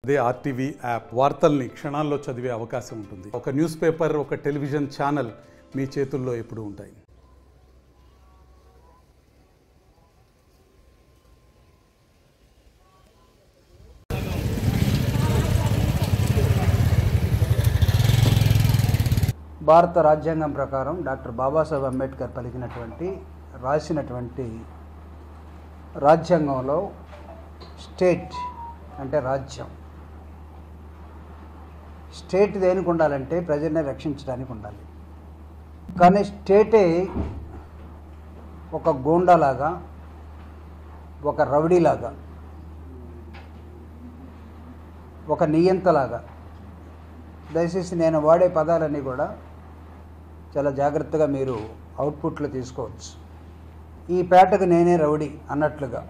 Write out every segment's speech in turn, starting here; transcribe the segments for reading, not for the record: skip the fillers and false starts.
అదే RTV app వార్తల్ని క్షణాల్లో చదివే అవకాశం ఉంటుంది. ఒక న్యూస్ పేపర్, ఒక టెలివిజన్ ఛానల్ మీ చేతుల్లో ఎప్పుడూ ఉంటాయి. భారత రాజ్యాంగం ప్రకారం డాక్టర్ బాబాసాహెబ్ అంబేద్కర్ రాసినటువంటి రాజ్యాంగంలో స్టేట్ అంటే రాజ్యం, స్టేట్ దేనికి ఉండాలంటే ప్రజల్ని రక్షించడానికి ఉండాలి. కానీ స్టేటే ఒక గూండాలాగా, ఒక రౌడీలాగా, ఒక నియంతలాగా, దయచేసి నేను వాడే పదాలన్నీ కూడా చాలా జాగ్రత్తగా మీరు అవుట్పుట్లో తీసుకోవచ్చు. ఈ పేటకు నేనే రౌడీ అన్నట్లుగా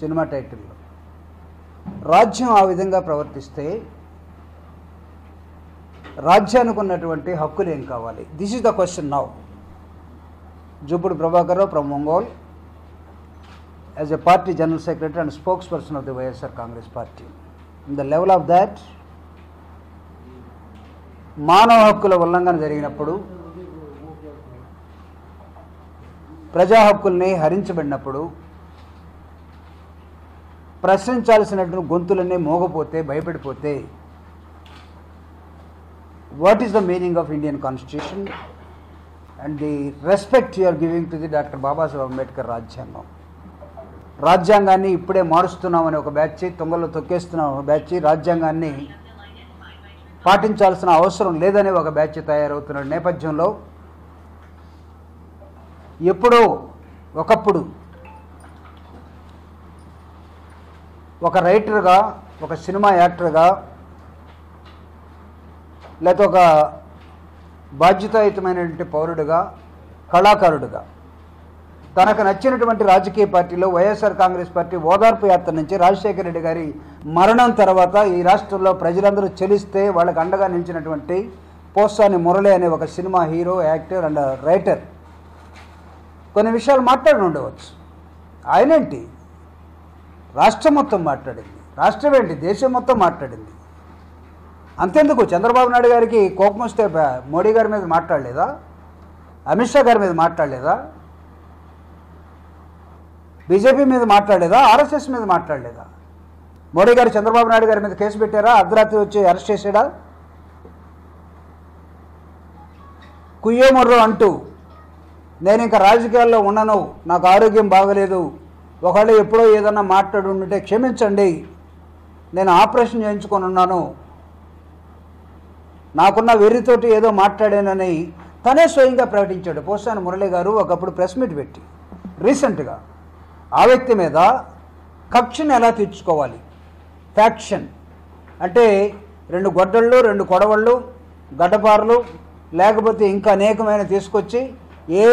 సినిమా టైటిల్లో రాజ్యం ఆ విధంగా ప్రవర్తిస్తే రాజ్యానికి ఉన్నటువంటి హక్కులు ఏం కావాలి? This is the question now. Jupudi Prabhakar Rao from Ongole, as a party general secretary and spokesperson of the YSR Congress party. In the level of that, మానవ హక్కుల ఉల్లంఘన జరిగినప్పుడు, ప్రజా హక్కుల్ని హరించబడినప్పుడు, ప్రశ్నించాల్సినటువంటి గొంతులన్నీ మోగపోతే, భయపడిపోతే, what is the meaning of Indian constitution and the respect you are giving to the doctor Babasaheb Ambedkar రాజ్యాంగం. రాజ్యాంగాన్ని ఇప్పుడే మారుస్తున్నామని ఒక బ్యాచ్, తొంగల్లో తొక్కేస్తున్నాం ఒక బ్యాచ్, రాజ్యాంగాన్ని పాటించాల్సిన అవసరం లేదనే ఒక బ్యాచ్ తయారవుతున్న నేపథ్యంలో ఎప్పుడో ఒకప్పుడు ఒక రైటర్గా, ఒక సినిమా యాక్టర్గా, లేకపోతే ఒక బాధ్యతాయుతమైనటువంటి పౌరుడిగా, కళాకారుడిగా తనకు నచ్చినటువంటి రాజకీయ పార్టీలో వైఎస్ఆర్ కాంగ్రెస్ పార్టీ ఓదార్పు యాత్ర నుంచి రాజశేఖర రెడ్డి గారి మరణం తర్వాత ఈ రాష్ట్రంలో ప్రజలందరూ చెలిస్తే వాళ్ళకి అండగా నిలిచినటువంటి పోసాని మురళి అనే ఒక cinema hero, actor and writer కొన్ని విషయాలు మాట్లాడి ఉండవచ్చు. ఆయనేంటి రాష్ట్రం మొత్తం మాట్లాడింది, రాష్ట్రం ఏంటి దేశం మొత్తం మాట్లాడింది. అంతెందుకు చంద్రబాబు నాయుడు గారికి కోపం వస్తే మోడీ గారి మీద మాట్లాడలేదా? అమిత్ షా గారి మీద మాట్లాడలేదా? బీజేపీ మీద మాట్లాడలేదా? ఆర్ఎస్ఎస్ మీద మాట్లాడలేదా? మోడీ గారు చంద్రబాబు నాయుడు గారి మీద కేసు పెట్టారా? అర్ధరాత్రి వచ్చి అరెస్ట్ చేసాడా? కుయ్యోమర్రో అంటూ నేను ఇంకా రాజకీయాల్లో ఉండను, నాకు ఆరోగ్యం బాగలేదు, ఒకవేళ ఎప్పుడో ఏదన్నా మాట్లాడి ఉంటే క్షమించండి, నేను ఆపరేషన్ చేయించుకొని ఉన్నాను, నాకున్న వెర్రితోటి ఏదో మాట్లాడానని తనే స్వయంగా ప్రకటించాడు పోసాని మురళి గారు ఒకప్పుడు ప్రెస్ మీట్ పెట్టి. రీసెంట్గా ఆ వ్యక్తి మీద కక్షను ఎలా తీర్చుకోవాలి, ఫ్యాక్షన్ అంటే 2 గొడ్డళ్ళు, 2 కొడవళ్ళు, గడ్డపారలు, లేకపోతే ఇంకా అనేకమైన తీసుకొచ్చి ఏ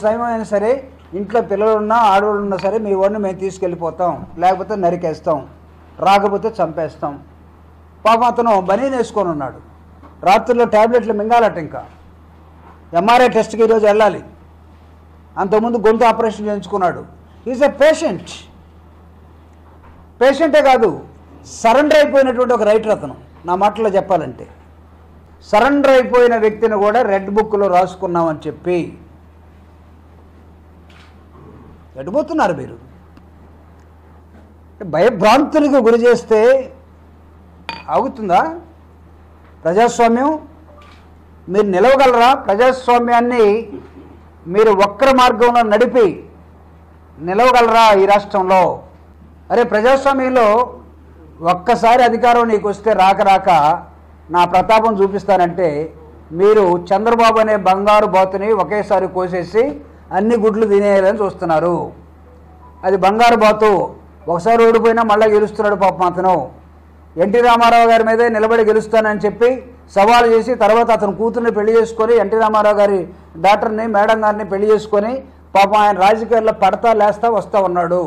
సమయమైనా సరే ఇంట్లో పిల్లలున్నా ఆడవాళ్ళు ఉన్నా సరే మీ వాడిని మేము తీసుకెళ్ళిపోతాం, లేకపోతే నరికేస్తాం, రాకపోతే చంపేస్తాం. పాపం అతను బనీన్ వేసుకొని ఉన్నాడు, రాత్రుల్లో ట్యాబ్లెట్లు మింగాలట, ఇంకా ఎంఆర్ఐ టెస్ట్కి ఈరోజు వెళ్ళాలి, అంతకుముందు గొంతు ఆపరేషన్ చేయించుకున్నాడు. ఈజ్ ఎ పేషెంటే కాదు, సరెండర్ అయిపోయినటువంటి ఒక రైటర్ అతను. నా మాటలో చెప్పాలంటే సరెండర్ అయిపోయిన వ్యక్తిని కూడా రెడ్ బుక్లో రాసుకున్నామని చెప్పి ఎటుపోతున్నారు మీరు? భయభ్రాంతులకు గురి చేస్తే ఆగుతుందా ప్రజాస్వామ్యం? మీరు నిలవగలరా? ప్రజాస్వామ్యాన్ని మీరు వక్ర మార్గంలో నడిపి నిలవగలరా ఈ రాష్ట్రంలో? అరే ప్రజాస్వామ్యంలో ఒక్కసారి అధికారం నీకు వస్తే రాక నా ప్రతాపం చూపిస్తానంటే మీరు చంద్రబాబు అనే బంగారు బాతుని ఒకేసారి కోసేసి అన్ని గుడ్లు తినేయాలని చూస్తున్నారు. అది బంగారు బాతు, ఒకసారి ఓడిపోయినా మళ్ళీ గెలుస్తున్నాడు పాపం అతను. ఎన్టీ రామారావు గారి మీదే నిలబడి గెలుస్తానని చెప్పి సవాలు చేసి తర్వాత అతను కూతుర్ని పెళ్లి చేసుకొని ఎన్టీ రామారావు గారి డాక్టర్ని, మేడం గారిని పెళ్లి చేసుకొని పాపం ఆయన రాజకీయాల్లో పడతా లేస్తా వస్తూ ఉన్నాడు.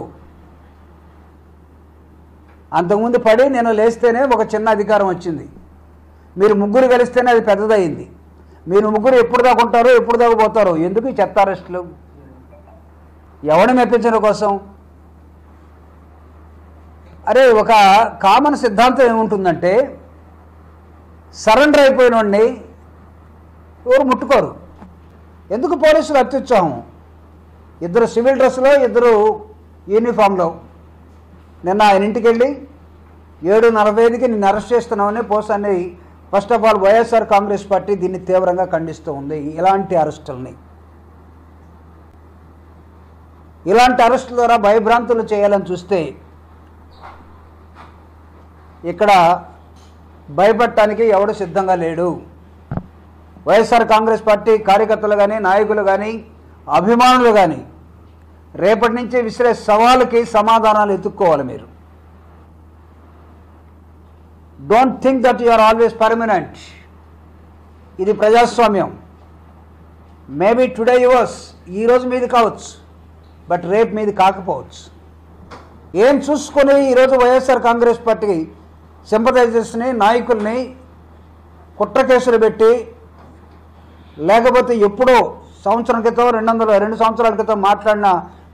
అంతకుముందు పడి నేను లేస్తేనే ఒక చిన్న అధికారం వచ్చింది, మీరు ముగ్గురు కలిస్తేనే అది పెద్దదయింది. మీరు ముగ్గురు ఎప్పుడు దాకా ఉంటారో ఎప్పుడు దాకా పోతారో? ఎందుకు ఈ చెత్త అరెస్టులు? ఎవరిని మెప్పించడం కోసం? అరే ఒక కామన్ సిద్ధాంతం ఏముంటుందంటే సరెండర్ అయిపోయిన వాడిని ఎవరు ముట్టుకోరు. ఎందుకు పోలీసులు అత్యుత్సాహం? ఇద్దరు సివిల్ డ్రెస్లో, ఇద్దరు యూనిఫామ్లో. నిన్న ఆయన ఇంటికి వెళ్ళి 7:45కి నిన్ను అరెస్ట్ చేస్తున్నామని పోసాన్ని first of all YSR Congress party దీన్ని తీవ్రంగా ఖండిస్తూ ఉంది. ఇలాంటి అరెస్టుల్ని, ఇలాంటి అరెస్టుల ద్వారా భయభ్రాంతులు చేయాలని చూస్తే ఇక్కడ భయపడటానికి ఎవడు సిద్ధంగా లేడు. వైఎస్ఆర్ కాంగ్రెస్ పార్టీ కార్యకర్తలు కానీ, నాయకులు కానీ, అభిమానులు కానీ రేపటి నుంచి విసిరే సవాలుకి సమాధానాలు ఎత్తుక్కోవాలి. మీరు don't think that you are always permanent. ఇది ప్రజాస్వామ్యం. మేబీ టుడే యువర్స్, ఈరోజు మీది కావచ్చు, బట్ రేపు మీది కాకపోవచ్చు. ఏం చూసుకొని ఈరోజు వైఎస్ఆర్ కాంగ్రెస్ పార్టీ సింపథైజర్స్ని, నాయకుల్ని కుట్ర కేసులు పెట్టి, లేకపోతే ఎప్పుడో సంవత్సరం క్రితం 2 సంవత్సరాల క్రితం మాట్లాడిన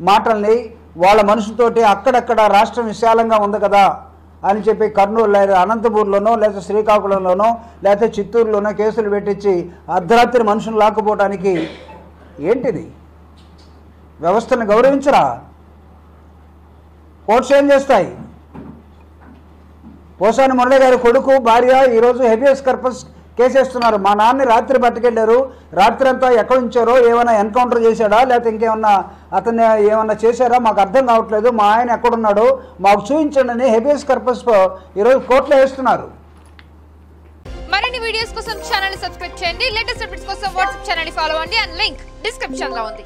మాటల్ని వాళ్ళ మనసుతోటి అక్కడక్కడ రాష్ట్రం విశాలంగా ఉంది కదా అని చెప్పి కర్నూలు లేదా అనంతపూర్లోనో లేదా శ్రీకాకుళంలోనో లేదా చిత్తూరులోనో కేసులు పెట్టించి అర్ధరాత్రి మనుషులు లాక్కుపోవటానికి ఏంటిది? వ్యవస్థను గౌరవించరా? కోర్ట్స్ ఏం చేస్తాయి? పోసాని మురళి గారి కొడుకు, భార్య ఈరోజు హెబియస్ కార్పస్ కేసేస్తున్నారు. మా నాన్నని రాత్రి పట్టుకెళ్ళారు, రాత్రి అంతా ఎక్కడ ఉంచారో, ఏమైనా ఎన్కౌంటర్ చేశాడా లేకపోతే ఇంకేమన్నా అతన్ని ఏమన్నా చేశారా మాకు అర్థం కావట్లేదు, మా ఆయన ఎక్కడున్నాడో మాకు చూపించండి అని హెబియస్ కార్పస్ ఈరోజు కోర్టులో వేస్తున్నారు. మరిన్ని వీడియోస్ కోసం ఛానల్ ని సబ్స్క్రైబ్ చేయండి. లేటెస్ట్ అప్డేట్స్ కోసం వాట్సాప్ ఛానల్ ని ఫాలో అవ్వండి. అండ్ లింక్ డిస్క్రిప్షన్ లో ఉంది.